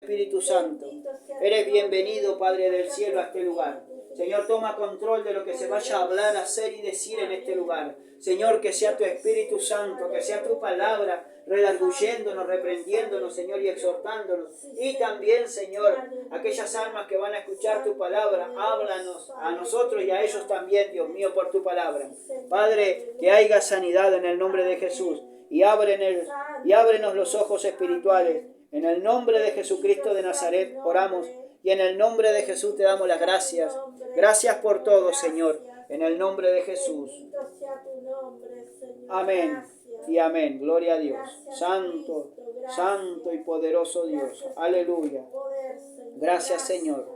Espíritu Santo, eres bienvenido, Padre del cielo, a este lugar. Señor, toma control de lo que se vaya a hablar, hacer y decir en este lugar. Señor, que sea tu Espíritu Santo, que sea tu palabra, redarguyéndonos, reprendiéndonos, Señor, y exhortándonos. Y también, Señor, aquellas almas que van a escuchar tu palabra, háblanos a nosotros y a ellos también, Dios mío, por tu palabra. Padre, que haya sanidad en el nombre de Jesús y ábrenos los ojos espirituales. En el nombre de Jesucristo de Nazaret oramos y en el nombre de Jesús te damos las gracias. Gracias por todo, Señor, en el nombre de Jesús. Amén y amén. Gloria a Dios. Santo, santo y poderoso Dios. Aleluya. Gracias, Señor.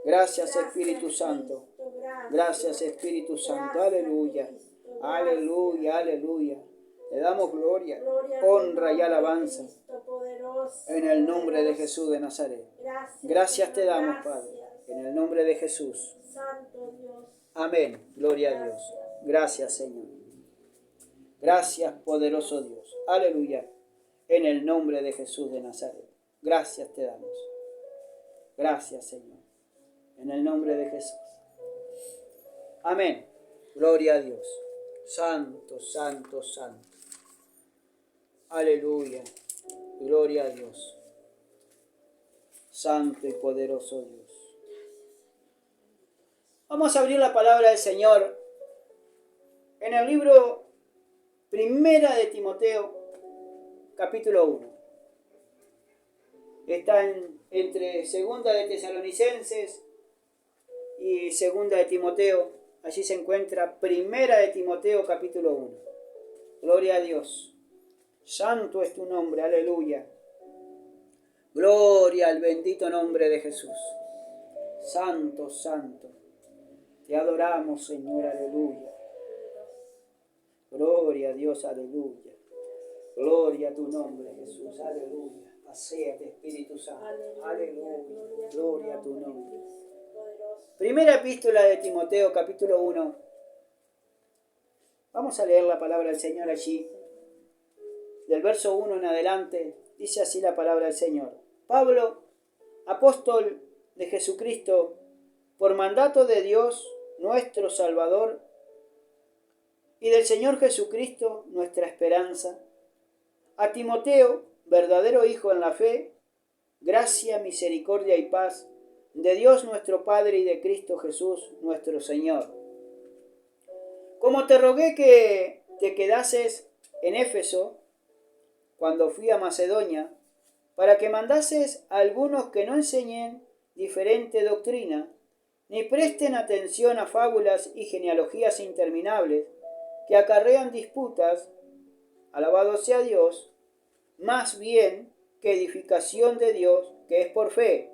Gracias, Espíritu Santo. Gracias, Espíritu Santo. Aleluya. Aleluya, aleluya. Le damos gloria, honra y alabanza en el nombre de Jesús de Nazaret. Gracias te damos, Padre, en el nombre de Jesús. Amén. Gloria a Dios. Gracias, Señor. Gracias, poderoso Dios. Aleluya. En el nombre de Jesús de Nazaret. Gracias te damos. Gracias, Señor. En el nombre de Jesús. Amén. Gloria a Dios. Santo, santo, santo. Aleluya. Gloria a Dios. Santo y poderoso Dios. Vamos a abrir la palabra del Señor en el libro Primera de Timoteo, capítulo 1. Está entre Segunda de Tesalonicenses y Segunda de Timoteo. Allí se encuentra Primera de Timoteo, capítulo 1. Gloria a Dios. Santo es tu nombre, aleluya. Gloria al bendito nombre de Jesús. Santo, santo. Te adoramos, Señor, aleluya. Gloria a Dios, aleluya. Gloria a tu nombre, Jesús, aleluya. Paséate, Espíritu Santo, aleluya. Gloria a tu nombre. Primera epístola de Timoteo, capítulo 1. Vamos a leer la palabra del Señor allí. Del verso 1 en adelante, dice así la palabra del Señor. Pablo, apóstol de Jesucristo, por mandato de Dios, nuestro Salvador, y del Señor Jesucristo, nuestra esperanza, a Timoteo, verdadero hijo en la fe, gracia, misericordia y paz, de Dios nuestro Padre y de Cristo Jesús, nuestro Señor. Como te rogué que te quedases en Éfeso, cuando fui a Macedonia, para que mandases a algunos que no enseñen diferente doctrina, ni presten atención a fábulas y genealogías interminables, que acarrean disputas, alabado sea Dios, más bien que edificación de Dios, que es por fe.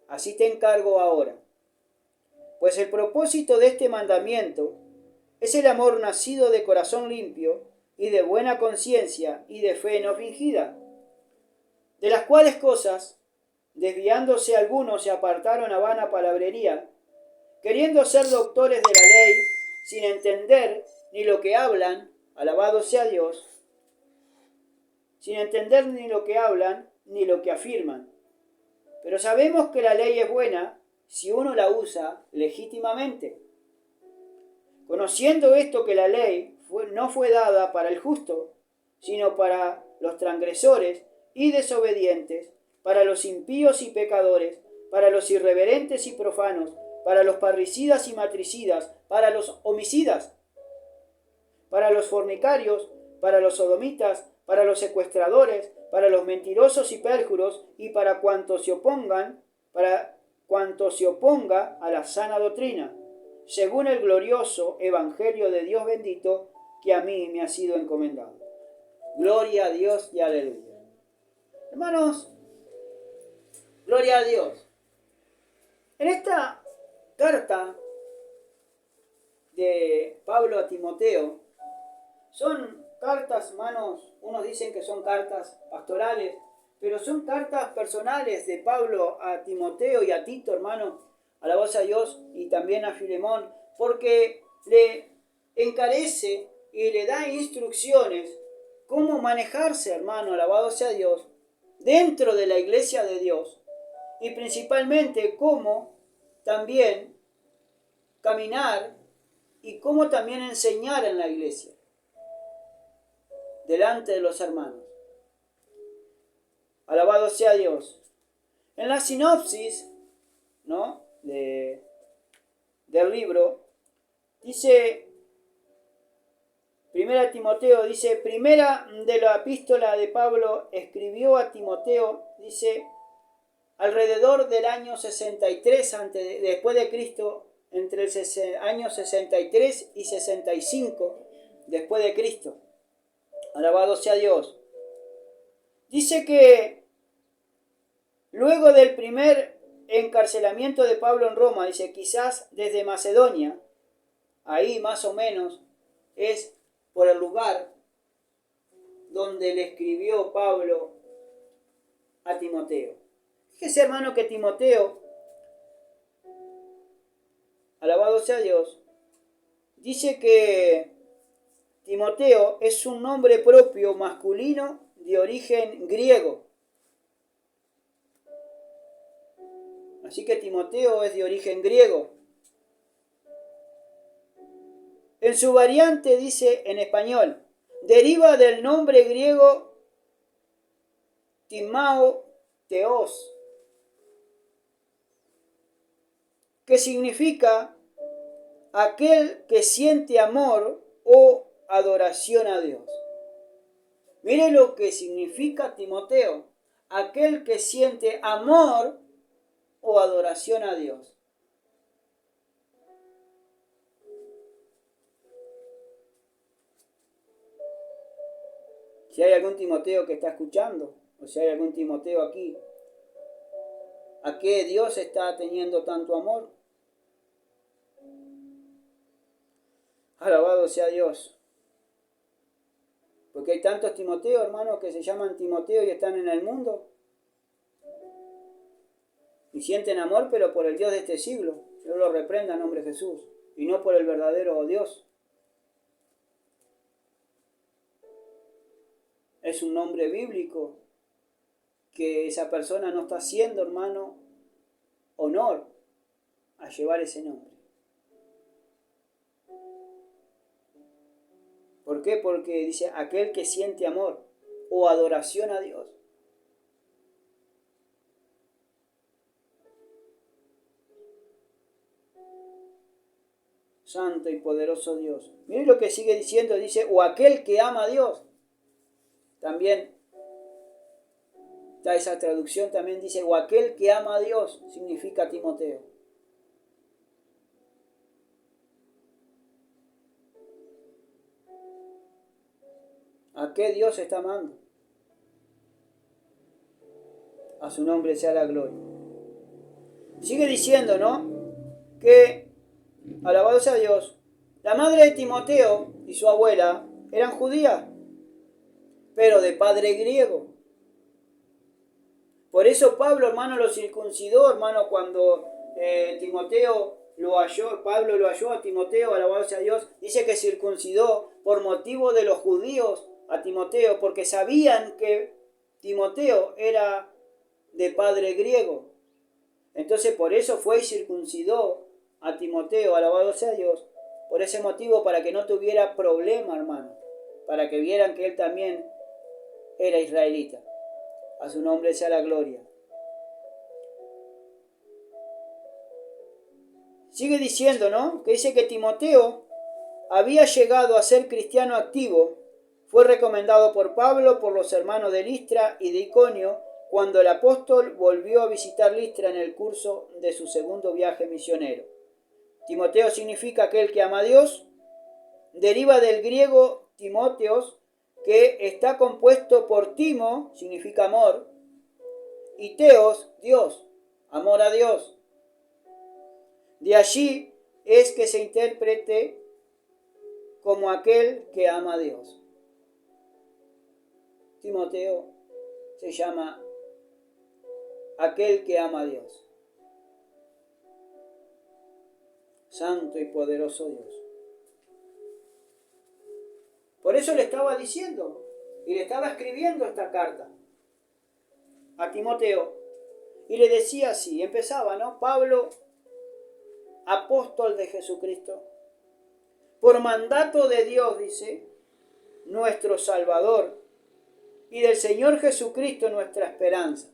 Así te encargo ahora. Pues el propósito de este mandamiento es el amor nacido de corazón limpio, y de buena conciencia y de fe no fingida, de las cuales cosas, desviándose algunos, se apartaron a vana palabrería, queriendo ser doctores de la ley, sin entender ni lo que hablan, alabado sea Dios, sin entender ni lo que hablan, ni lo que afirman. Pero sabemos que la ley es buena si uno la usa legítimamente. Conociendo esto, que la ley no fue dada para el justo, sino para los transgresores y desobedientes, para los impíos y pecadores, para los irreverentes y profanos, para los parricidas y matricidas, para los homicidas, para los fornicarios, para los sodomitas, para los secuestradores, para los mentirosos y pérjuros, y para cuantos se oponga a la sana doctrina, según el glorioso evangelio de Dios bendito, que a mí me ha sido encomendado. Gloria a Dios y aleluya. Hermanos, gloria a Dios. En esta carta de Pablo a Timoteo, son cartas, hermanos, unos dicen que son cartas pastorales, pero son cartas personales de Pablo a Timoteo y a Tito, hermano, alabado sea Dios, y también a Filemón, porque le encarece y le da instrucciones cómo manejarse, hermano, alabado sea Dios, dentro de la iglesia de Dios, y principalmente cómo también caminar y cómo también enseñar en la iglesia, delante de los hermanos. Alabado sea Dios. En la sinopsis, ¿no?, del libro, dice, primera Timoteo, dice, primera de la epístola de Pablo escribió a Timoteo, dice, alrededor del año 63 después de Cristo, entre el año 63 y 65 después de Cristo. Alabado sea Dios. Dice que luego del primer encarcelamiento de Pablo en Roma, dice, quizás desde Macedonia, ahí más o menos es por el lugar donde le escribió Pablo a Timoteo. Fíjese, hermano, que Timoteo, alabado sea Dios, dice que Timoteo es un nombre propio masculino de origen griego. Así que Timoteo es de origen griego. En su variante dice en español, deriva del nombre griego Timao Teos, que significa aquel que siente amor o adoración a Dios. Mire lo que significa Timoteo, aquel que siente amor o adoración a Dios. Si hay algún Timoteo que está escuchando, o si hay algún Timoteo aquí, ¿a qué Dios está teniendo tanto amor? Alabado sea Dios. Porque hay tantos Timoteos, hermanos, que se llaman Timoteo y están en el mundo. Y sienten amor, pero por el Dios de este siglo. Yo lo reprenda en nombre de Jesús. Y no por el verdadero Dios. Es un nombre bíblico que esa persona no está haciendo, hermano, honor a llevar ese nombre. ¿Por qué? Porque dice aquel que siente amor o adoración a Dios. Santo y poderoso Dios. Miren lo que sigue diciendo, dice, o aquel que ama a Dios. También está esa traducción, también dice, o aquel que ama a Dios, significa Timoteo. ¿A qué Dios está amando? A su nombre sea la gloria. Sigue diciendo, ¿no?, que, alabado sea Dios, la madre de Timoteo y su abuela eran judías, pero de padre griego. Por eso Pablo, hermano, lo circuncidó, hermano, cuando Timoteo lo halló, Pablo lo halló a Timoteo, alabado sea Dios, dice que circuncidó por motivo de los judíos a Timoteo, porque sabían que Timoteo era de padre griego. Entonces por eso fue y circuncidó a Timoteo, alabado sea Dios, por ese motivo, para que no tuviera problema, hermano, para que vieran que él también era israelita. A su nombre sea la gloria. Sigue diciendo, ¿no?, que dice que Timoteo había llegado a ser cristiano activo. Fue recomendado por Pablo, por los hermanos de Listra y de Iconio, cuando el apóstol volvió a visitar Listra en el curso de su segundo viaje misionero. Timoteo significa aquel que ama a Dios. Deriva del griego Timóteos, que está compuesto por Timo, significa amor, y Teos, Dios, amor a Dios. De allí es que se interprete como aquel que ama a Dios. Timoteo se llama aquel que ama a Dios. Santo y poderoso Dios. Por eso le estaba diciendo y le estaba escribiendo esta carta a Timoteo. y le decía así, empezaba, ¿no? Pablo, apóstol de Jesucristo, por mandato de Dios, dice, nuestro Salvador, y del Señor Jesucristo nuestra esperanza.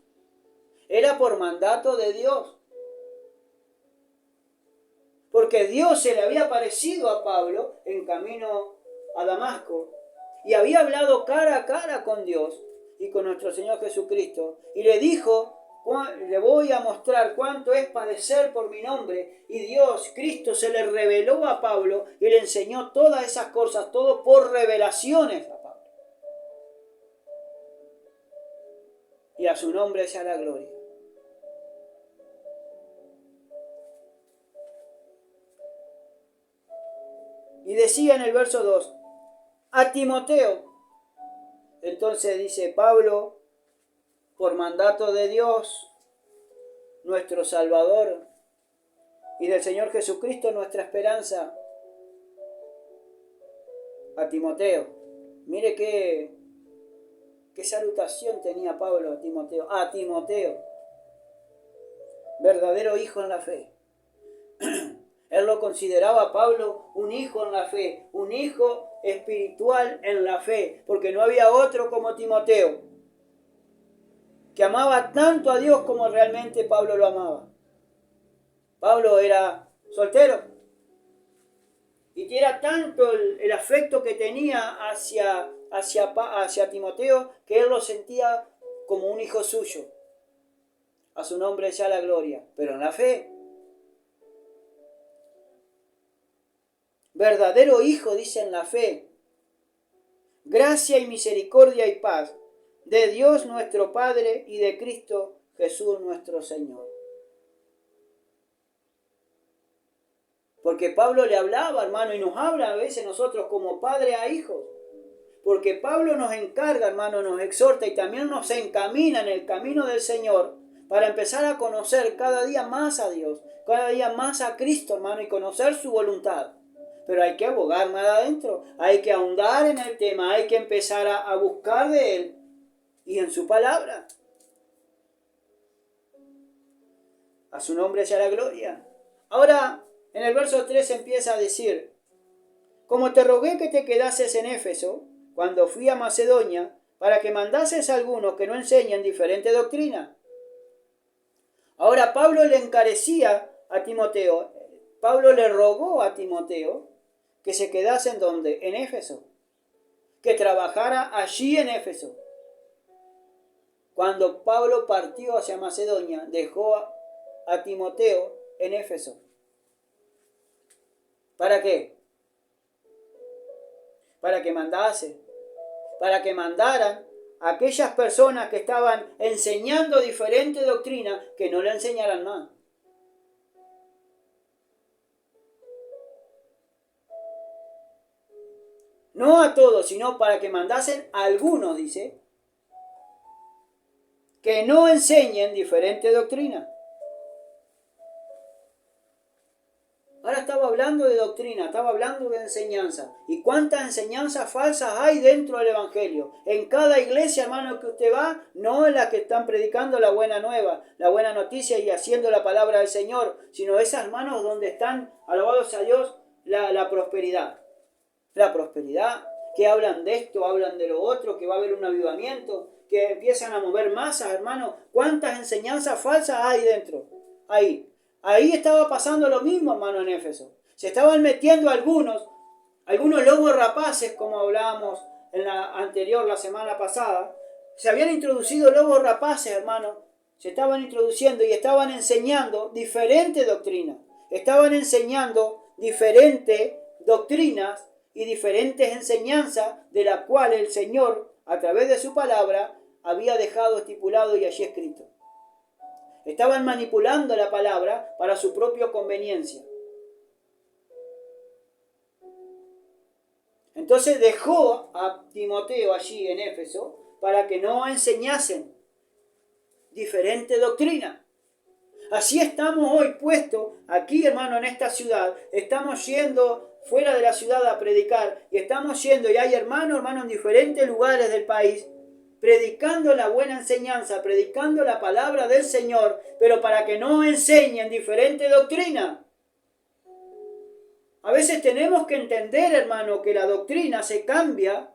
Era por mandato de Dios. Porque Dios se le había aparecido a Pablo en camino a Damasco y había hablado cara a cara con Dios y con nuestro Señor Jesucristo. Y le dijo, le voy a mostrar cuánto es padecer por mi nombre. Y Dios, Cristo, se le reveló a Pablo y le enseñó todas esas cosas, todo por revelaciones a Pablo. Y a su nombre sea la gloria. Y decía en el verso 2, a Timoteo. Entonces dice Pablo, por mandato de Dios, nuestro Salvador, y del Señor Jesucristo, nuestra esperanza, a Timoteo. Mire qué salutación tenía Pablo a Timoteo. A Timoteo, verdadero hijo en la fe. Él lo consideraba, Pablo, un hijo en la fe, un hijo espiritual en la fe, porque no había otro como Timoteo, que amaba tanto a Dios como realmente Pablo lo amaba. Pablo era soltero, y era tanto el afecto que tenía hacia Timoteo, que él lo sentía como un hijo suyo. A su nombre sea la gloria, pero en la fe. Verdadero hijo, dice, en la fe. Gracia y misericordia y paz de Dios nuestro Padre y de Cristo Jesús nuestro Señor. Porque Pablo le hablaba, hermano, y nos habla a veces nosotros como padre a hijos. Porque Pablo nos encarga, hermano, nos exhorta y también nos encamina en el camino del Señor para empezar a conocer cada día más a Dios, cada día más a Cristo, hermano, y conocer su voluntad. Pero hay que abogar más adentro, hay que ahondar en el tema, hay que empezar a buscar de Él y en su palabra. A su nombre sea la gloria. Ahora, en el verso 3 empieza a decir, como te rogué que te quedases en Éfeso, cuando fui a Macedonia, para que mandases a algunos que no enseñan diferente doctrina. Ahora Pablo le encarecía a Timoteo, Pablo le rogó a Timoteo que se quedase en donde, en Éfeso, que trabajara allí en Éfeso. Cuando Pablo partió hacia Macedonia, dejó a Timoteo en Éfeso. ¿Para qué? Para que mandaran a aquellas personas que estaban enseñando diferente doctrina, que no le enseñaran más. No a todos, sino para que mandasen a algunos, dice, que no enseñen diferente doctrina. Ahora estaba hablando de doctrina, estaba hablando de enseñanza. ¿Y cuántas enseñanzas falsas hay dentro del Evangelio? En cada iglesia, hermano, que usted va, no en las que están predicando la buena nueva, la buena noticia y haciendo la palabra del Señor, sino esas manos donde están, alabados a Dios, la prosperidad. La prosperidad, que hablan de esto, hablan de lo otro, que va a haber un avivamiento, que empiezan a mover masas, hermano. ¿Cuántas enseñanzas falsas hay dentro? Ahí estaba pasando lo mismo, hermano, en Éfeso. Se estaban metiendo algunos lobos rapaces, como hablábamos en la semana pasada. Se habían introducido lobos rapaces, hermano. Se estaban introduciendo y estaban enseñando diferente doctrina. Estaban enseñando diferentes doctrinas y diferentes enseñanzas de la cual el Señor, a través de su palabra, había dejado estipulado y allí escrito. Estaban manipulando la palabra para su propia conveniencia. Entonces dejó a Timoteo allí en Éfeso para que no enseñasen diferente doctrina. Así estamos hoy puestos aquí, hermano, en esta ciudad. Estamos yendo fuera de la ciudad a predicar y estamos yendo, y hay hermanos en diferentes lugares del país predicando la buena enseñanza, predicando la palabra del Señor, pero para que no enseñen diferente doctrina. A veces tenemos que entender, hermano, que la doctrina se cambia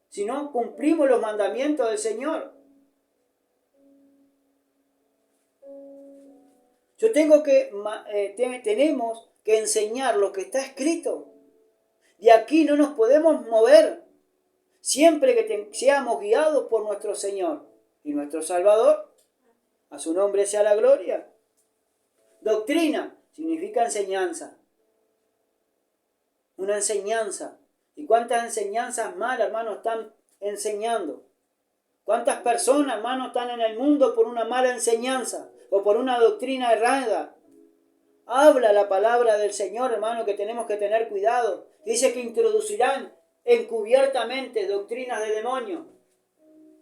si no cumplimos los mandamientos del Señor. Tenemos que enseñar lo que está escrito. De aquí no nos podemos mover, siempre que seamos guiados por nuestro Señor y nuestro Salvador. A su nombre sea la gloria. Doctrina significa enseñanza. Una enseñanza. ¿Y cuántas enseñanzas malas, hermanos, están enseñando? ¿Cuántas personas, hermanos, están en el mundo por una mala enseñanza o por una doctrina errada? Habla la palabra del Señor, hermano, que tenemos que tener cuidado. Dice que introducirán encubiertamente doctrinas de demonios.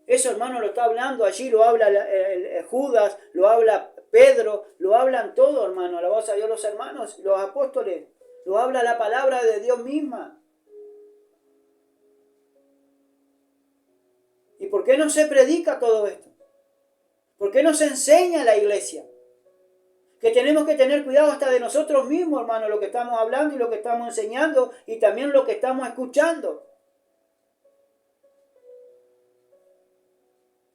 Eso, hermano, lo está hablando allí, lo habla Judas, lo habla Pedro, lo hablan todos, hermano. Alabados a Dios los hermanos, los apóstoles. Lo habla la palabra de Dios misma. ¿Y por qué no se predica todo esto? ¿Por qué no se enseña en la iglesia? Que tenemos que tener cuidado hasta de nosotros mismos, hermano, lo que estamos hablando y lo que estamos enseñando y también lo que estamos escuchando.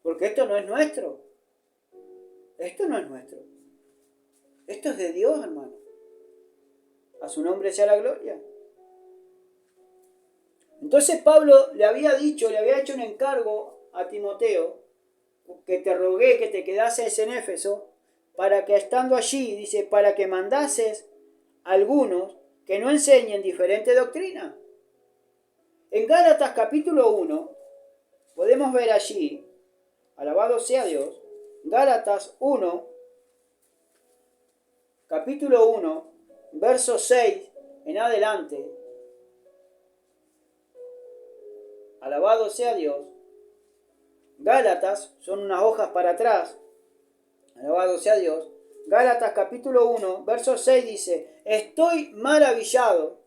Porque esto no es nuestro. Esto no es nuestro. Esto es de Dios, hermano. A su nombre sea la gloria. Entonces Pablo le había hecho un encargo a Timoteo, que te rogué que te quedases en Éfeso, para que estando allí, dice, para que mandases a algunos que no enseñen diferente doctrina. En Gálatas capítulo 1, podemos ver allí, alabado sea Dios, Gálatas 1, capítulo 1, verso 6 en adelante. Alabado sea Dios. Gálatas son unas hojas para atrás. Alabado sea Dios. Gálatas capítulo 1, verso 6 dice: estoy maravillado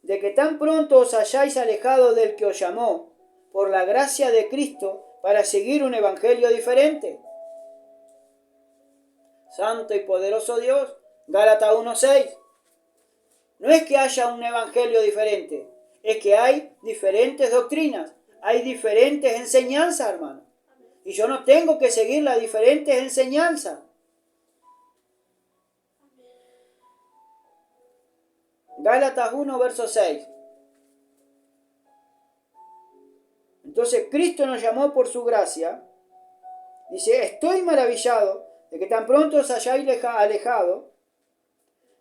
de que tan pronto os hayáis alejado del que os llamó por la gracia de Cristo para seguir un evangelio diferente. Santo y poderoso Dios. Gálatas 1, 6. No es que haya un evangelio diferente, es que hay diferentes doctrinas, hay diferentes enseñanzas, hermano. Y yo no tengo que seguir las diferentes enseñanzas. Gálatas 1, verso 6. Entonces Cristo nos llamó por su gracia. Dice, estoy maravillado de que tan pronto os hayáis alejado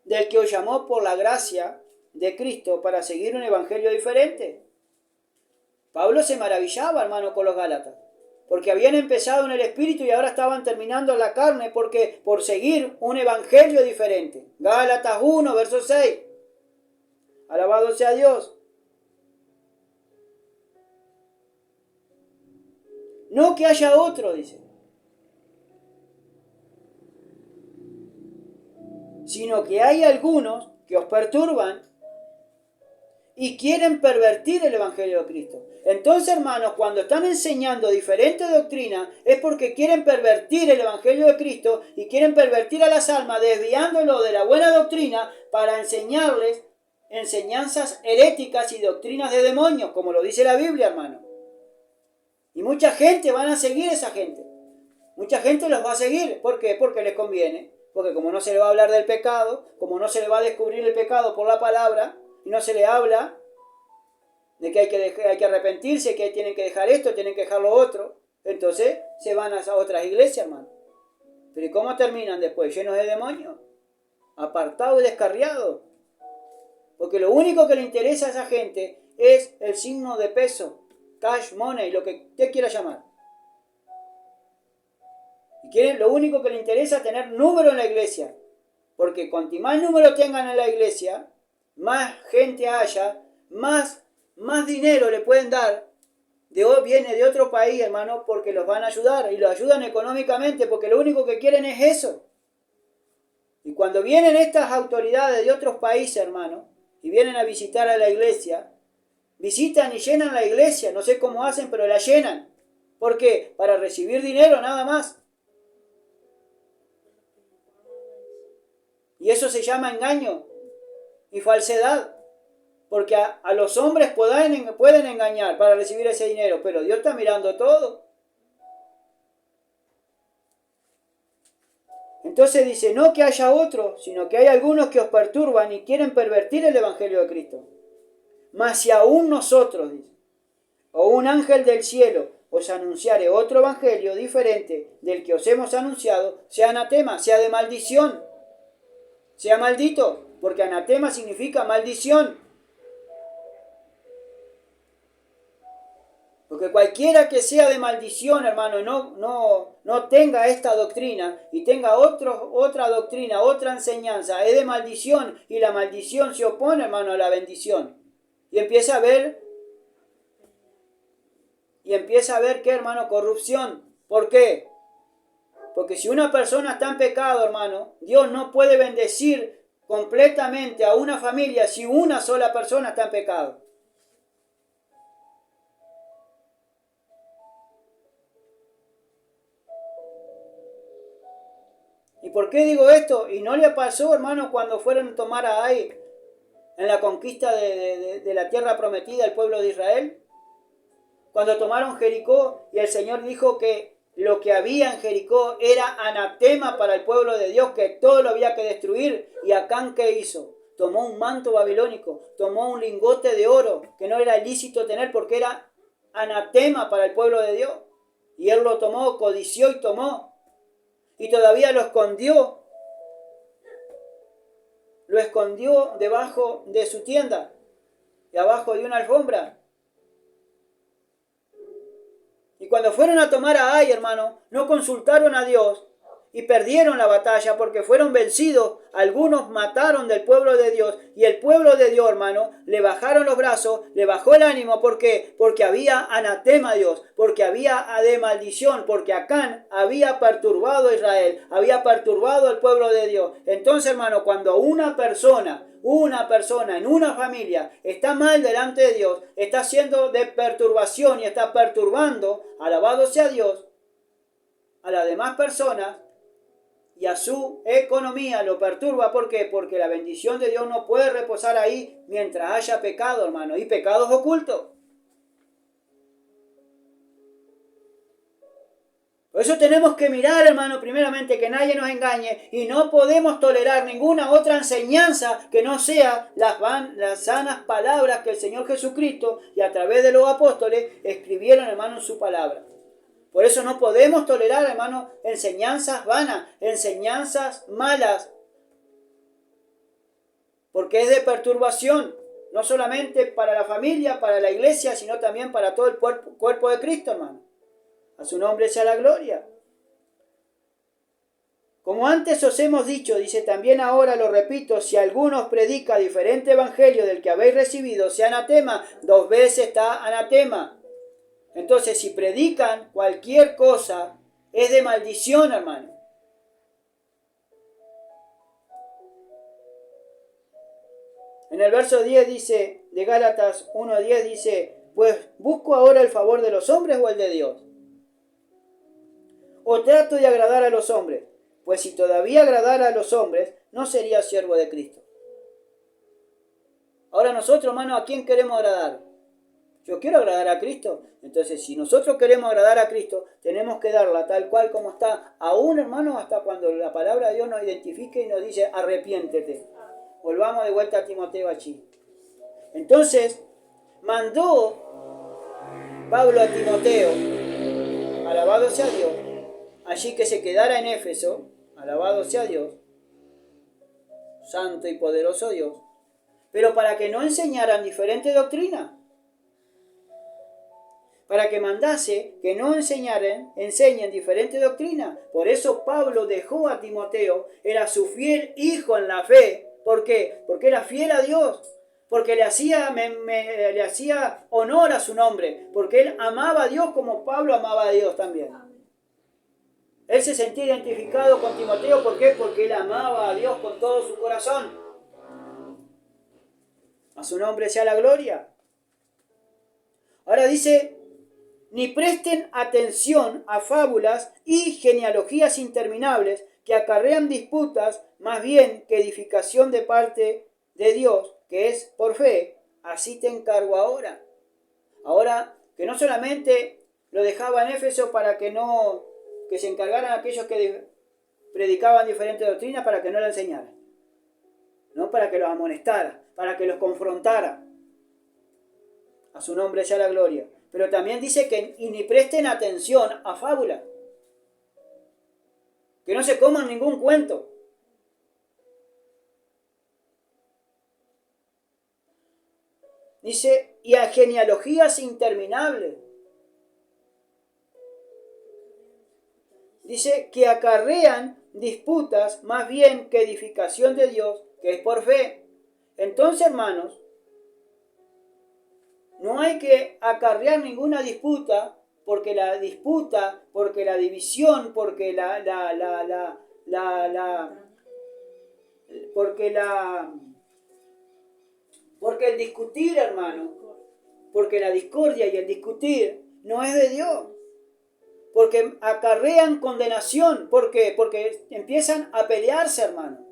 del que os llamó por la gracia de Cristo para seguir un evangelio diferente. Pablo se maravillaba, hermano, con los Gálatas, porque habían empezado en el espíritu y ahora estaban terminando en la carne por seguir un evangelio diferente. Gálatas 1, verso 6. Alabado sea Dios. No que haya otro, dice, sino que hay algunos que os perturban y quieren pervertir el evangelio de Cristo. Entonces, hermanos, cuando están enseñando diferentes doctrinas, es porque quieren pervertir el evangelio de Cristo y quieren pervertir a las almas, desviándolo de la buena doctrina para enseñarles enseñanzas heréticas y doctrinas de demonios, como lo dice la Biblia, hermano. Y mucha gente van a seguir esa gente. Mucha gente los va a seguir. ¿Por qué? Porque les conviene. Porque como no se le va a hablar del pecado, como no se le va a descubrir el pecado por la palabra, y no se le habla de que hay que arrepentirse, que tienen que dejar esto, tienen que dejar lo otro, entonces se van a otras iglesias, hermano. Pero ¿y cómo terminan después? Llenos de demonios, apartados y descarriados. Porque lo único que le interesa a esa gente es el signo de peso, cash money, lo que usted quiera llamar. Y lo único que le interesa es tener número en la iglesia. Porque cuanto más número tengan en la iglesia, más gente haya, más dinero le pueden dar. Viene de otro país, hermano, porque los van a ayudar. Y los ayudan económicamente, porque lo único que quieren es eso. Y cuando vienen estas autoridades de otros países, hermano, y vienen a visitar a la iglesia, visitan y llenan la iglesia. No sé cómo hacen, pero la llenan. ¿Por qué? Para recibir dinero nada más. Y eso se llama engaño y falsedad. Porque a los hombres pueden engañar para recibir ese dinero, pero Dios está mirando todo. Entonces dice, no que haya otro, sino que hay algunos que os perturban y quieren pervertir el Evangelio de Cristo. Mas si aún nosotros, dice, o un ángel del cielo os anunciare otro evangelio diferente del que os hemos anunciado, sea anatema, sea de maldición, sea maldito, porque anatema significa maldición. Porque cualquiera que sea de maldición, hermano, no tenga esta doctrina y tenga otra doctrina, otra enseñanza, es de maldición, y la maldición se opone, hermano, a la bendición. Y empieza a ver ¿qué, hermano? Corrupción. ¿Por qué? Porque si una persona está en pecado, hermano, Dios no puede bendecir completamente a una familia si una sola persona está en pecado. ¿Y por qué digo esto? ¿Y no le pasó, hermano, cuando fueron a tomar a Ai en la conquista de la tierra prometida al pueblo de Israel? Cuando tomaron Jericó y el Señor dijo que lo que había en Jericó era anatema para el pueblo de Dios, que todo lo había que destruir. ¿Y Acán qué hizo? Tomó un manto babilónico, tomó un lingote de oro que no era lícito tener porque era anatema para el pueblo de Dios. Y él lo tomó, codició y tomó. Y todavía lo escondió debajo de su tienda y abajo de una alfombra. Y cuando fueron a tomar a Ai, hermano, no consultaron a Dios y perdieron la batalla porque fueron vencidos. Algunos mataron del pueblo de Dios y el pueblo de Dios, hermano, le bajaron los brazos, le bajó el ánimo. ¿Por qué? Porque había anatema a Dios, porque había de maldición, porque Acán había perturbado a Israel, había perturbado al pueblo de Dios. Entonces, hermano, cuando una persona en una familia está mal delante de Dios, está haciendo de perturbación y está perturbando, alabado sea Dios, a las demás personas y a su economía lo perturba. ¿Por qué? Porque la bendición de Dios no puede reposar ahí mientras haya pecado, hermano, y pecados ocultos. Por eso tenemos que mirar, hermano, primeramente que nadie nos engañe y no podemos tolerar ninguna otra enseñanza que no sea las sanas palabras que el Señor Jesucristo y a través de los apóstoles escribieron, hermano, en su palabra. Por eso no podemos tolerar, hermano, enseñanzas vanas, enseñanzas malas, porque es de perturbación, no solamente para la familia, para la iglesia, sino también para todo el cuerpo de Cristo, hermano. A su nombre sea la gloria. Como antes os hemos dicho, dice también ahora lo repito, si alguno os predica diferente evangelio del que habéis recibido, sea anatema. 2 veces está anatema. Entonces, si predican cualquier cosa, es de maldición, hermano. En el verso 10 dice, de Gálatas 1:10 dice, pues ¿busco ahora el favor de los hombres o el de Dios? ¿O trato de agradar a los hombres? Pues si todavía agradara a los hombres, no sería siervo de Cristo. Ahora nosotros, hermano, ¿a quién queremos agradar? Yo quiero agradar a Cristo. Entonces, si nosotros queremos agradar a Cristo, tenemos que darla tal cual como está. Aún, hermano, hasta cuando la palabra de Dios nos identifique y nos dice, arrepiéntete. Volvamos de vuelta a Timoteo allí. Entonces, mandó Pablo a Timoteo, alabado sea Dios, allí que se quedara en Éfeso, alabado sea Dios, santo y poderoso Dios, pero para que no enseñaran diferente doctrina, para que mandase que no enseñen diferente doctrina. Por eso Pablo dejó a Timoteo, era su fiel hijo en la fe. ¿Por qué? Porque era fiel a Dios, porque le hacía honor a su nombre, porque él amaba a Dios como Pablo amaba a Dios también. Él se sentía identificado con Timoteo. ¿Por qué? Porque él amaba a Dios con todo su corazón. A su nombre sea la gloria. Ahora dice, ni presten atención a fábulas y genealogías interminables que acarrean disputas más bien que edificación de parte de Dios, que es por fe. Así te encargo ahora. Ahora, que no solamente lo dejaba en Éfeso para que se encargaran aquellos que predicaban diferentes doctrinas para que no la enseñaran, no para que los amonestara, para que los confrontara. A su nombre sea la gloria. Pero también dice que y ni presten atención a fábulas, que no se coman ningún cuento. Dice, y a genealogías interminables. Dice que acarrean disputas más bien que edificación de Dios, que es por fe. Entonces, hermanos, no hay que acarrear ninguna disputa, porque la disputa, porque la división, porque porque el discutir, hermano, porque la discordia y el discutir no es de Dios. Porque acarrean condenación. ¿Por qué? Porque empiezan a pelearse, hermano.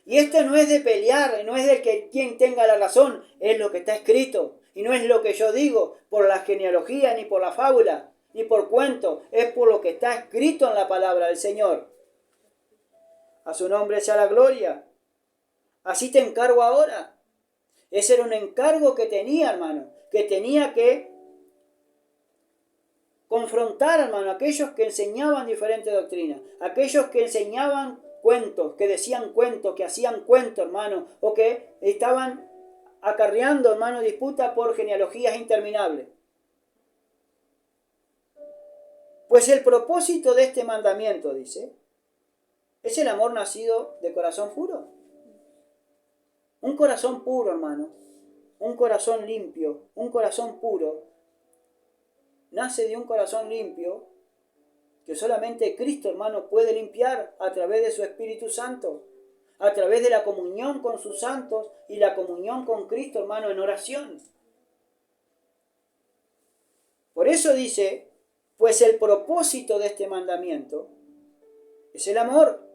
Y esto no es de pelear, no es de que quien tenga la razón, es lo que está escrito. Y no es lo que yo digo por la genealogía, ni por la fábula, ni por cuento. Es por lo que está escrito en la palabra del Señor. A su nombre sea la gloria. Así te encargo ahora. Ese era un encargo que tenía, hermano. Que tenía que confrontar, hermano, a aquellos que enseñaban diferentes doctrinas. Aquellos que enseñaban cuentos, que decían cuentos, que hacían cuentos, hermano, o que estaban acarreando, hermano, disputa por genealogías interminables. Pues el propósito de este mandamiento, dice, es el amor nacido de corazón puro. Un corazón puro, hermano, un corazón limpio, un corazón puro, nace de un corazón limpio que solamente Cristo, hermano, puede limpiar a través de su Espíritu Santo, a través de la comunión con sus santos y la comunión con Cristo, hermano, en oración. Por eso dice, pues el propósito de este mandamiento es el amor.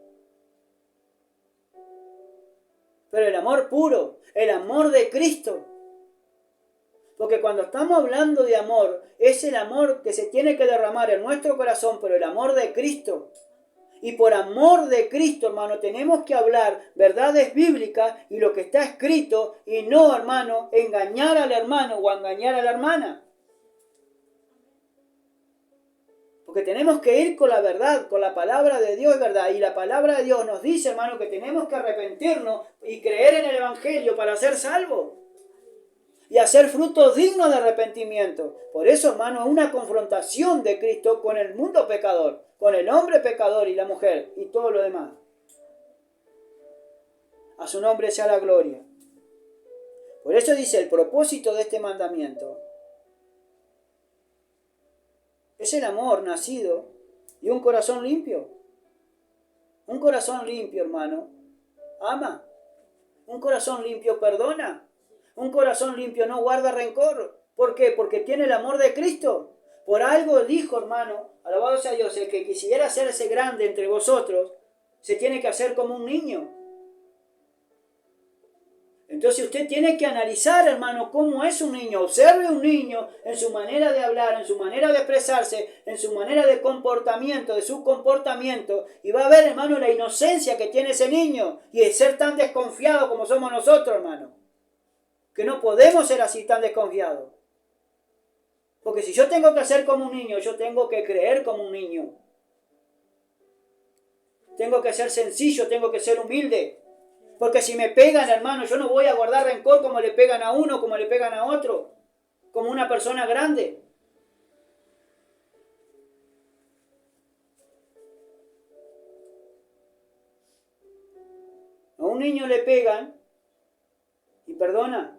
Pero el amor puro, el amor de Cristo. Porque cuando estamos hablando de amor, es el amor que se tiene que derramar en nuestro corazón, pero el amor de Cristo. Y por amor de Cristo, hermano, tenemos que hablar verdades bíblicas y lo que está escrito, y no, hermano, engañar al hermano o engañar a la hermana. Porque tenemos que ir con la verdad, con la palabra de Dios, ¿verdad? Y la palabra de Dios nos dice, hermano, que tenemos que arrepentirnos y creer en el Evangelio para ser salvos. Y hacer frutos dignos de arrepentimiento. Por eso, hermano, es una confrontación de Cristo con el mundo pecador, con el hombre pecador y la mujer y todo lo demás. A su nombre sea la gloria. Por eso dice, el propósito de este mandamiento es el amor nacido y un corazón limpio. Un corazón limpio, hermano, ama. Un corazón limpio perdona. Un corazón limpio no guarda rencor. ¿Por qué? Porque tiene el amor de Cristo. Por algo dijo, hermano, alabado sea Dios, el que quisiera hacerse grande entre vosotros, se tiene que hacer como un niño. Entonces usted tiene que analizar, hermano, cómo es un niño. Observe un niño en su manera de hablar, en su manera de expresarse, en su manera de comportamiento, de su comportamiento. Y va a ver, hermano, la inocencia que tiene ese niño. Y de ser tan desconfiado como somos nosotros, hermano. Que no podemos ser así tan desconfiados. Porque si yo tengo que hacer como un niño, yo tengo que creer como un niño. Tengo que ser sencillo, tengo que ser humilde. Porque si me pegan, hermano, yo no voy a guardar rencor como le pegan a uno, como le pegan a otro. Como una persona grande. A un niño le pegan y perdona.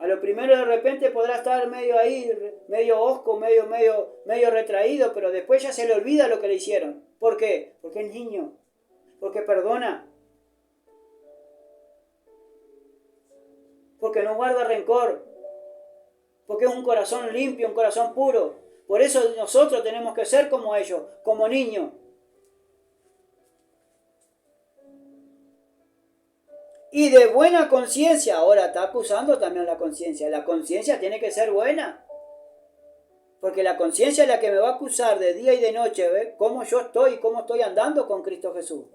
A lo primero de repente podrá estar medio ahí, medio hosco, medio retraído, pero después ya se le olvida lo que le hicieron. ¿Por qué? Porque es niño, porque perdona, porque no guarda rencor, porque es un corazón limpio, un corazón puro. Por eso nosotros tenemos que ser como ellos, como niños. Y de buena conciencia. Ahora está acusando también la conciencia. La conciencia tiene que ser buena. Porque la conciencia es la que me va a acusar de día y de noche, ¿ves? Cómo yo estoy, cómo estoy andando con Cristo Jesús.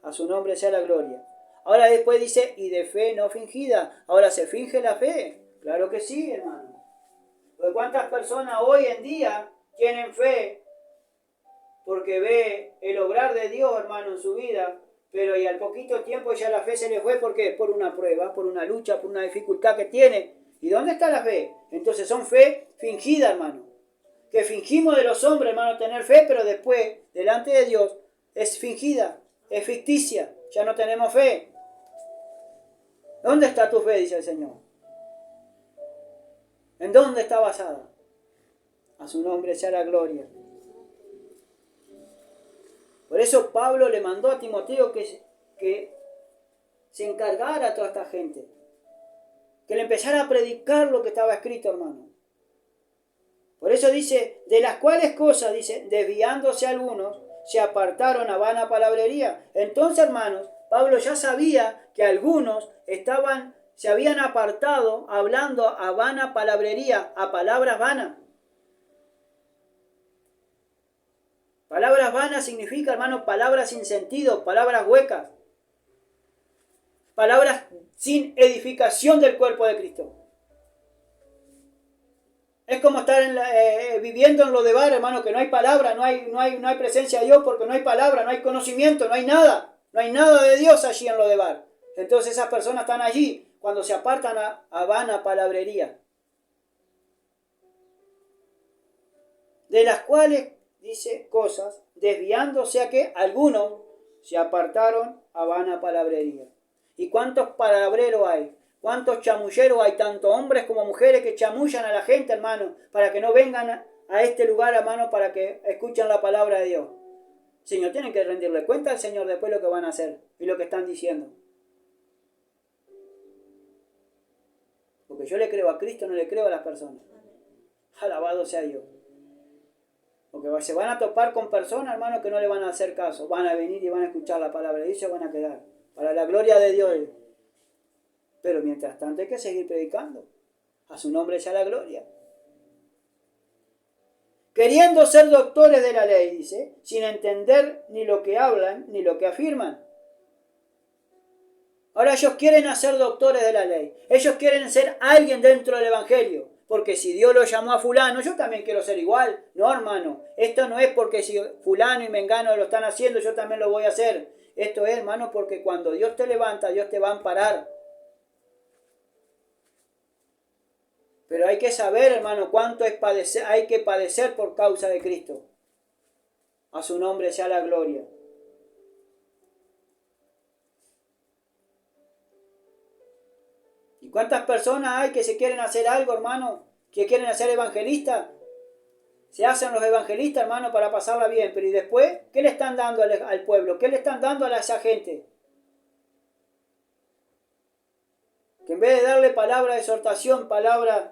A su nombre sea la gloria. Ahora después dice, y de fe no fingida. Ahora se finge la fe. Claro que sí, hermano. Porque cuántas personas hoy en día tienen fe porque ve el obrar de Dios, hermano, en su vida, pero y al poquito tiempo ya la fe se le fue. ¿Por qué? Por una prueba, por una lucha, por una dificultad que tiene. ¿Y dónde está la fe? Entonces son fe fingida, hermano. Que fingimos de los hombres, hermano, tener fe, pero después, delante de Dios, es fingida, es ficticia. Ya no tenemos fe. ¿Dónde está tu fe? Dice el Señor. ¿En dónde está basada? A su nombre sea la gloria. Por eso Pablo le mandó a Timoteo que se encargara a toda esta gente. Que le empezara a predicar lo que estaba escrito, hermano. Por eso dice, de las cuales cosas, dice, desviándose algunos, se apartaron a vana palabrería. Entonces, hermanos, Pablo ya sabía que algunos se habían apartado hablando a vana palabrería, a palabras vanas. Palabras vanas significa, hermano, palabras sin sentido, palabras huecas. Palabras sin edificación del cuerpo de Cristo. Es como estar viviendo en lo de bar, hermano, que no hay palabra, no hay presencia de Dios porque no hay palabra, no hay conocimiento, no hay nada. No hay nada de Dios allí en lo de bar. Entonces esas personas están allí cuando se apartan a vana palabrería. De las cuales, dice, cosas, desviándose a que algunos se apartaron a vana palabrería. ¿Y cuántos palabreros hay? ¿Cuántos chamulleros hay? Tanto hombres como mujeres que chamullan a la gente, hermano, para que no vengan a este lugar, hermano, para que escuchen la palabra de Dios. Señor, tienen que rendirle cuenta al Señor después lo que van a hacer y lo que están diciendo. Porque yo le creo a Cristo, no le creo a las personas. Alabado sea Dios. Porque se van a topar con personas, hermano, que no le van a hacer caso. Van a venir y van a escuchar la palabra de Dios y se van a quedar. Para la gloria de Dios. Pero mientras tanto hay que seguir predicando. A su nombre sea la gloria. Queriendo ser doctores de la ley, dice, sin entender ni lo que hablan ni lo que afirman. Ahora ellos quieren ser doctores de la ley. Ellos quieren ser alguien dentro del evangelio. Porque si Dios lo llamó a fulano, yo también quiero ser igual. No, hermano. Esto no es porque si fulano y mengano lo están haciendo, yo también lo voy a hacer. Esto es, hermano, porque cuando Dios te levanta, Dios te va a amparar. Pero hay que saber, hermano, cuánto es padecer, hay que padecer por causa de Cristo. A su nombre sea la gloria. ¿Y cuántas personas hay que se quieren hacer algo, hermano? Que quieren hacer evangelistas. Se hacen los evangelistas, hermano, para pasarla bien. Pero ¿y después? ¿Qué le están dando al pueblo? ¿Qué le están dando a esa gente? Que en vez de darle palabra de exhortación, palabra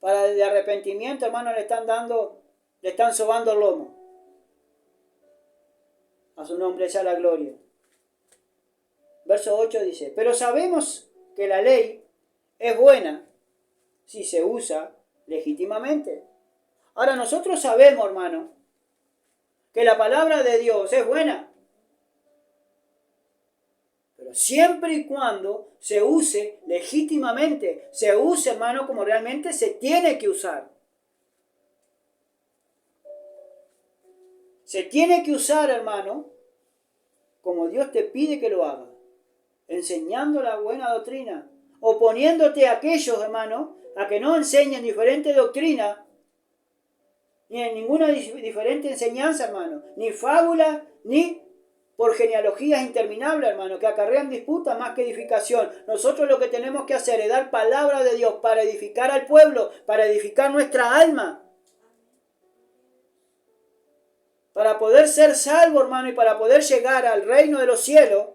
de arrepentimiento, hermano, le están sobando el lomo. A su nombre sea la gloria. Verso 8 dice, pero sabemos que la ley es buena si se usa legítimamente. Ahora nosotros sabemos, hermano, que la palabra de Dios es buena. Pero siempre y cuando se use legítimamente, se use, hermano, como realmente se tiene que usar. Se tiene que usar, hermano, como Dios te pide que lo haga. Enseñando la buena doctrina. Oponiéndote a aquellos, hermano, a que no enseñen diferente doctrina, ni en ninguna diferente enseñanza, hermano. Ni fábula, ni por genealogías interminables, hermano, que acarrean disputa más que edificación. Nosotros lo que tenemos que hacer es dar palabra de Dios para edificar al pueblo, para edificar nuestra alma. Para poder ser salvo, hermano, y para poder llegar al reino de los cielos,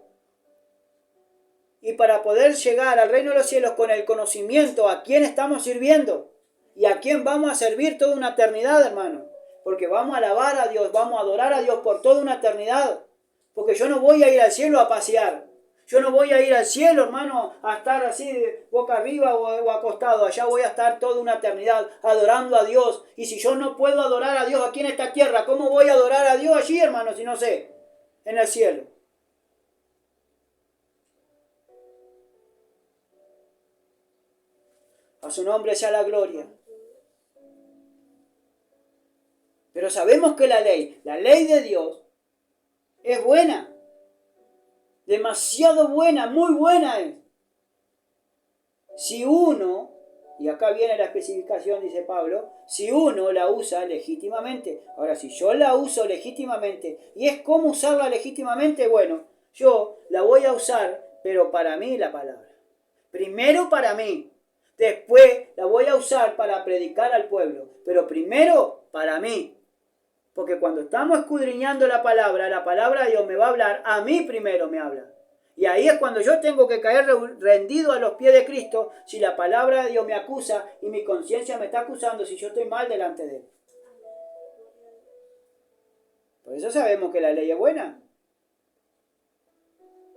y para poder llegar al reino de los cielos con el conocimiento a quién estamos sirviendo. ¿Y a quién vamos a servir toda una eternidad, hermano? Porque vamos a alabar a Dios, vamos a adorar a Dios por toda una eternidad. Porque yo no voy a ir al cielo a pasear. Yo no voy a ir al cielo, hermano, a estar así boca arriba o acostado. Allá voy a estar toda una eternidad adorando a Dios. Y si yo no puedo adorar a Dios aquí en esta tierra, ¿cómo voy a adorar a Dios allí, hermano, si no sé? En el cielo. A su nombre sea la gloria. Pero sabemos que la ley de Dios, es buena. Demasiado buena, muy buena es. Si uno, y acá viene la especificación, dice Pablo, si uno la usa legítimamente. Ahora, si yo la uso legítimamente, y es cómo usarla legítimamente, bueno, yo la voy a usar, pero para mí la palabra. Primero para mí. Después la voy a usar para predicar al pueblo, pero primero para mí. Porque cuando estamos escudriñando la palabra de Dios me va a hablar, a mí primero me habla. Y ahí es cuando yo tengo que caer rendido a los pies de Cristo si la palabra de Dios me acusa y mi conciencia me está acusando si yo estoy mal delante de Él. Por eso sabemos que la ley es buena.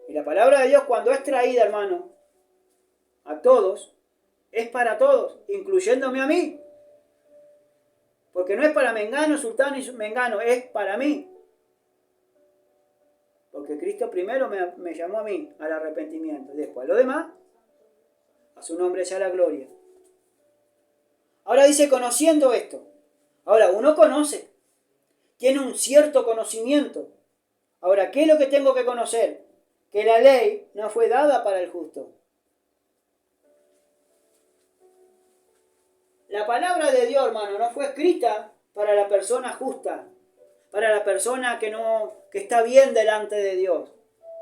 Y la palabra de Dios cuando es traída, hermano, a todos, es para todos, incluyéndome a mí. Porque no es para Mengano, Sultano y Mengano, es para mí. Porque Cristo primero me llamó a mí al arrepentimiento. Después a lo demás, a su nombre sea la gloria. Ahora dice conociendo esto. Ahora uno conoce. Tiene un cierto conocimiento. Ahora, ¿qué es lo que tengo que conocer? Que la ley no fue dada para el justo. La palabra de Dios, hermano, no fue escrita para la persona justa, para la persona que está bien delante de Dios.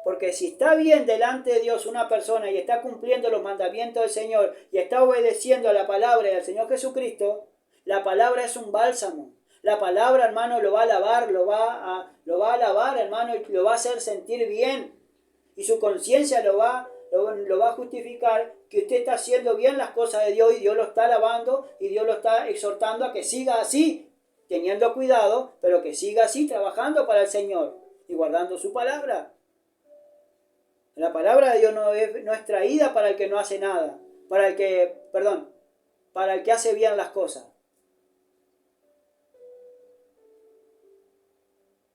Porque si está bien delante de Dios una persona y está cumpliendo los mandamientos del Señor y está obedeciendo a la palabra del Señor Jesucristo, la palabra es un bálsamo. La palabra, hermano, lo va a lavar, lo va a lavar, hermano, y lo va a hacer sentir bien. Y su conciencia lo va a justificar que usted está haciendo bien las cosas de Dios y Dios lo está alabando y Dios lo está exhortando a que siga así, teniendo cuidado, pero que siga así trabajando para el Señor y guardando su palabra. La palabra de Dios no es traída para el que no hace nada, para el que hace bien las cosas.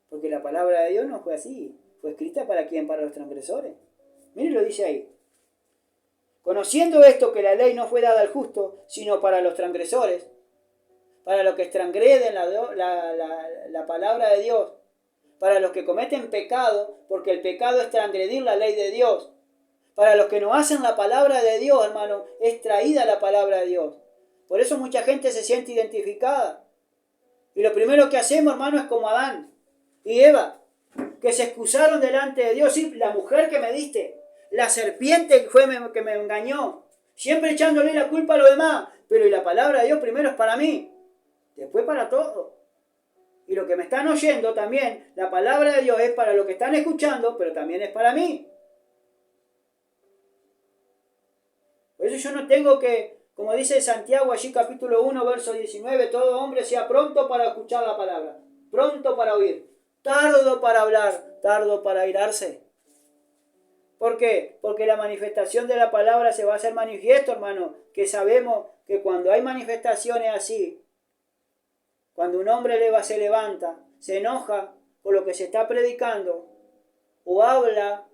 Porque la palabra de Dios no fue así, fue escrita para quién, para los transgresores. Miren lo dice ahí. Conociendo esto, que la ley no fue dada al justo, sino para los transgresores, para los que transgreden la palabra de Dios, para los que cometen pecado, porque el pecado es transgredir la ley de Dios. Para los que no hacen la palabra de Dios, hermano, es traída la palabra de Dios. Por eso mucha gente se siente identificada. Y lo primero que hacemos, hermano, es como Adán y Eva, que se excusaron delante de Dios. Sí, la mujer que me diste, la serpiente que me engañó, siempre echándole la culpa a los demás. Pero y la palabra de Dios primero es para mí, después para todos. Y lo que me están oyendo también, la palabra de Dios es para los que están escuchando, pero también es para mí. Por eso yo no tengo que, como dice Santiago allí capítulo 1, verso 19, todo hombre sea pronto para escuchar la palabra, pronto para oír, tardo para hablar, tardo para airarse. ¿Por qué? Porque la manifestación de la palabra se va a hacer manifiesto, hermano, que sabemos que cuando hay manifestaciones así, cuando un hombre se levanta, se enoja por lo que se está predicando, o habla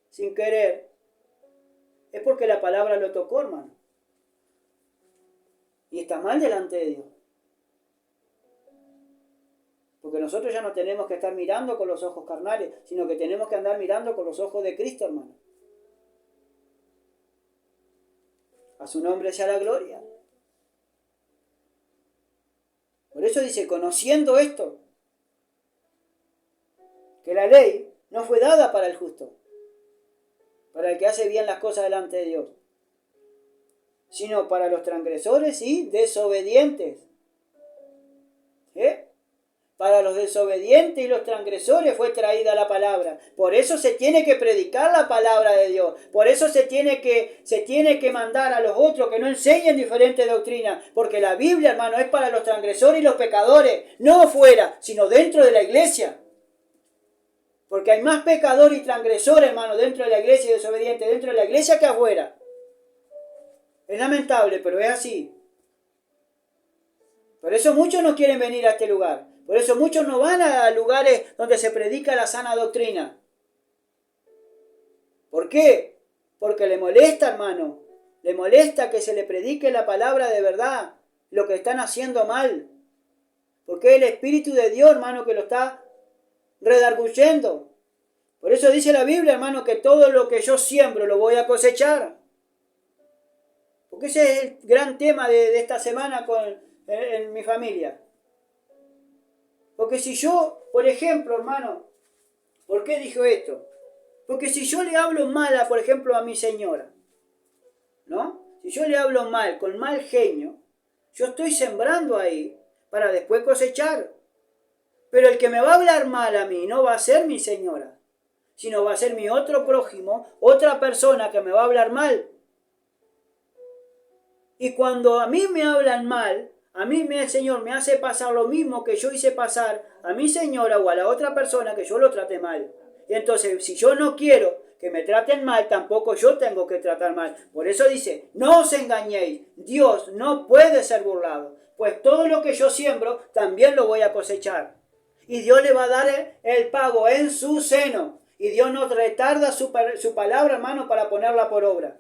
sin querer, es porque la palabra lo tocó, hermano. Y está mal delante de Dios. Porque nosotros ya no tenemos que estar mirando con los ojos carnales, sino que tenemos que andar mirando con los ojos de Cristo, hermano. A su nombre sea la gloria. Por eso dice, conociendo esto, que la ley no fue dada para el justo, para el que hace bien las cosas delante de Dios, sino para los transgresores y desobedientes. Para los desobedientes y los transgresores fue traída la palabra. Por eso se tiene que predicar la palabra de Dios. Por eso se tiene que mandar a los otros que no enseñen diferentes doctrinas. Porque la Biblia, hermano, es para los transgresores y los pecadores. No fuera, sino dentro de la iglesia. Porque hay más pecadores y transgresores, hermano, dentro de la iglesia y desobedientes dentro de la iglesia que afuera. Es lamentable, pero es así. Por eso muchos no quieren venir a este lugar. Por eso muchos no van a lugares donde se predica la sana doctrina. ¿Por qué? Porque le molesta, hermano. Le molesta que se le predique la palabra de verdad. Lo que están haciendo mal. Porque es el Espíritu de Dios, hermano, que lo está redarguyendo. Por eso dice la Biblia, hermano, que todo lo que yo siembro lo voy a cosechar. Porque ese es el gran tema de esta semana en mi familia. Porque si yo, por ejemplo, hermano, ¿por qué dijo esto? Porque si yo le hablo mal, por ejemplo, a mi señora, ¿no? Si yo le hablo mal, con mal genio, yo estoy sembrando ahí para después cosechar. Pero el que me va a hablar mal a mí no va a ser mi señora, sino va a ser mi otro prójimo, otra persona que me va a hablar mal. Y cuando a mí me hablan mal, a mí el Señor me hace pasar lo mismo que yo hice pasar a mi señora o a la otra persona que yo lo traté mal. Y entonces, si yo no quiero que me traten mal, tampoco yo tengo que tratar mal. Por eso dice, no os engañéis, Dios no puede ser burlado, pues todo lo que yo siembro también lo voy a cosechar. Y Dios le va a dar el pago en su seno. Y Dios no retarda su palabra, hermano, para ponerla por obra.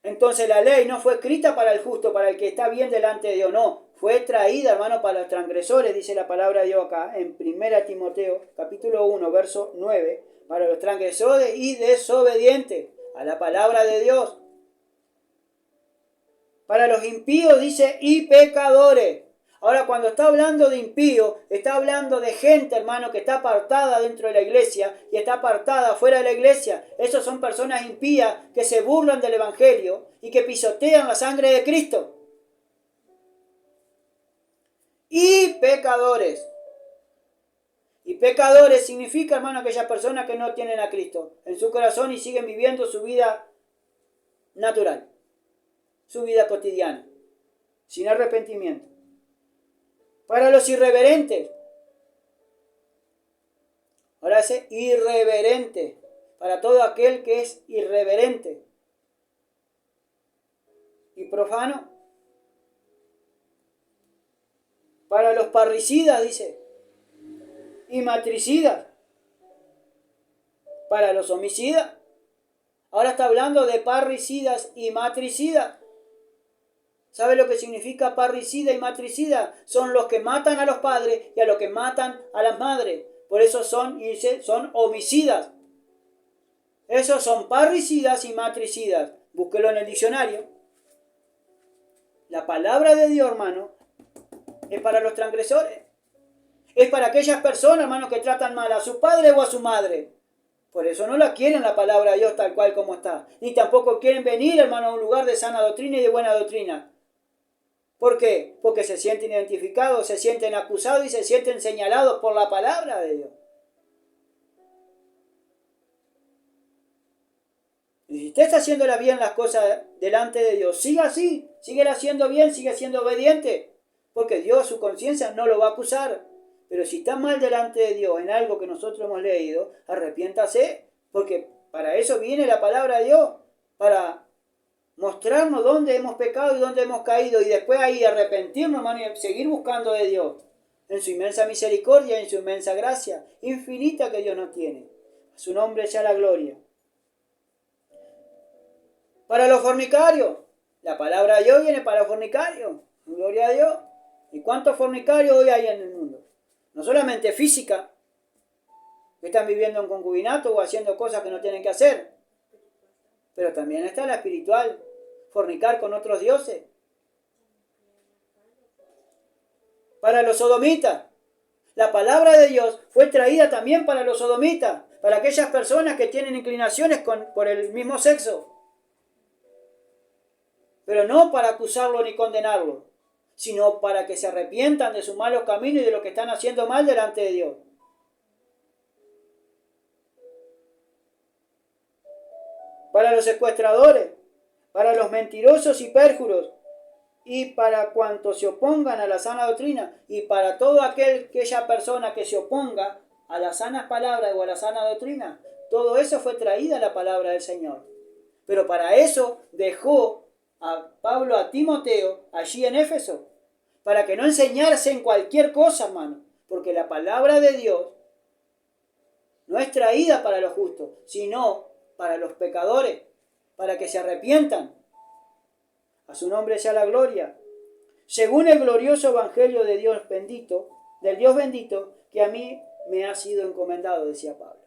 Entonces la ley no fue escrita para el justo, para el que está bien delante de Dios, no. Fue traída, hermano, para los transgresores, dice la palabra de Dios acá, en 1 Timoteo, capítulo 1, verso 9, para los transgresores y desobedientes a la palabra de Dios. Para los impíos dice, y pecadores. Ahora, cuando está hablando de impío, está hablando de gente, hermano, que está apartada dentro de la iglesia y está apartada fuera de la iglesia. Esos son personas impías que se burlan del evangelio y que pisotean la sangre de Cristo. Y pecadores. Y pecadores significa, hermano, aquellas personas que no tienen a Cristo en su corazón y siguen viviendo su vida natural, su vida cotidiana, sin arrepentimiento. Para los irreverentes. Ahora dice irreverente. Para todo aquel que es irreverente y profano. Para los parricidas, dice. Y matricidas. Para los homicidas. Ahora está hablando de parricidas y matricidas. ¿Sabe lo que significa parricida y matricida? Son los que matan a los padres y a los que matan a las madres. Por eso son homicidas. Esos son parricidas y matricidas. Búsquelo en el diccionario. La palabra de Dios, hermano, es para los transgresores. Es para aquellas personas, hermano, que tratan mal a su padre o a su madre. Por eso no la quieren la palabra de Dios tal cual como está. Ni tampoco quieren venir, hermano, a un lugar de sana doctrina y de buena doctrina. ¿Por qué? Porque se sienten identificados, se sienten acusados y se sienten señalados por la palabra de Dios. Y si usted está haciendo bien las cosas delante de Dios, siga así, sigue haciendo bien, sigue siendo obediente, porque Dios, su conciencia, no lo va a acusar. Pero si está mal delante de Dios en algo que nosotros hemos leído, arrepiéntase, porque para eso viene la palabra de Dios, para mostrarnos dónde hemos pecado y dónde hemos caído, y después ahí arrepentirnos, hermano, y seguir buscando de Dios, en su inmensa misericordia, en su inmensa gracia, infinita que Dios nos tiene. A su nombre sea la gloria. Para los fornicarios, la palabra de Dios viene para los fornicarios, gloria a Dios. ¿Y cuántos fornicarios hoy hay en el mundo? No solamente física, que están viviendo en concubinato o haciendo cosas que no tienen que hacer, pero también está la espiritual, fornicar con otros dioses. Para los sodomitas, la palabra de Dios fue traída también para los sodomitas, para aquellas personas que tienen inclinaciones por el mismo sexo. pero no para acusarlo ni condenarlo, sino para que se arrepientan de sus malos caminos y de lo que están haciendo mal delante de Dios. Para los secuestradores, para los mentirosos y pérjuros, y para cuantos se opongan a la sana doctrina, y para todo aquella persona que se oponga a las sanas palabras o a la sana doctrina. Todo eso fue traída la palabra del Señor. Pero para eso dejó a Pablo a Timoteo allí en Éfeso, para que no enseñarse en cualquier cosa, hermano, porque la palabra de Dios no es traída para los justos, sino para los pecadores, para que se arrepientan. A su nombre sea la gloria. Según el glorioso evangelio de Dios bendito, del Dios bendito, que a mí me ha sido encomendado, decía Pablo.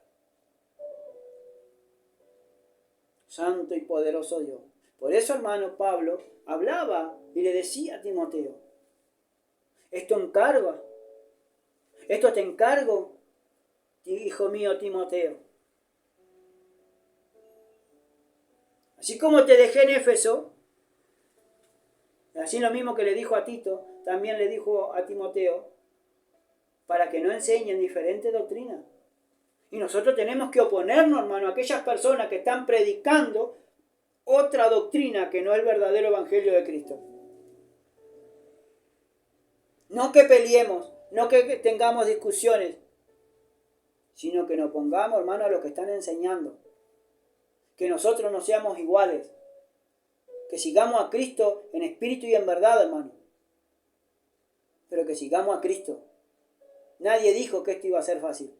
Santo y poderoso Dios. Por eso, hermano, Pablo hablaba y le decía a Timoteo, esto te encargo, hijo mío Timoteo. Así como te dejé en Éfeso, así lo mismo que le dijo a Tito, también le dijo a Timoteo, para que no enseñen diferentes doctrinas. Y nosotros tenemos que oponernos, hermano, a aquellas personas que están predicando otra doctrina que no es el verdadero evangelio de Cristo. No que peleemos, no que tengamos discusiones, sino que nos pongamos, hermano, a los que están enseñando. Que nosotros no seamos iguales. Que sigamos a Cristo en espíritu y en verdad, hermano. Pero que sigamos a Cristo. Nadie dijo que esto iba a ser fácil.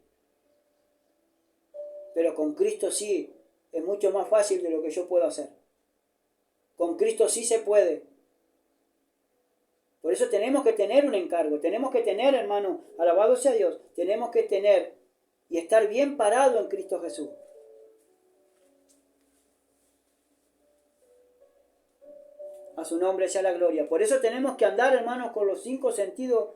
Pero con Cristo sí, es mucho más fácil de lo que yo puedo hacer. Con Cristo sí se puede. Por eso tenemos que tener un encargo, tenemos que tener, hermano, alabado sea Dios, tenemos que tener y estar bien parado en Cristo Jesús. A su nombre sea la gloria. Por eso tenemos que andar, hermanos, con los 5 sentidos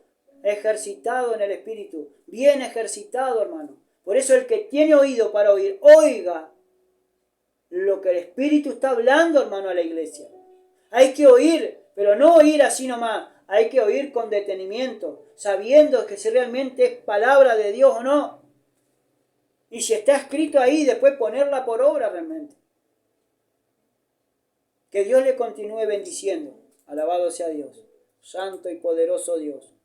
ejercitados en el Espíritu, bien ejercitado, hermano. Por eso el que tiene oído para oír, oiga lo que el Espíritu está hablando, hermano, a la iglesia. Hay que oír, pero no oír así nomás. Hay que oír con detenimiento, sabiendo que si realmente es palabra de Dios o no. Y si está escrito ahí, después ponerla por obra realmente. Que Dios le continúe bendiciendo. Alabado sea Dios. Santo y poderoso Dios.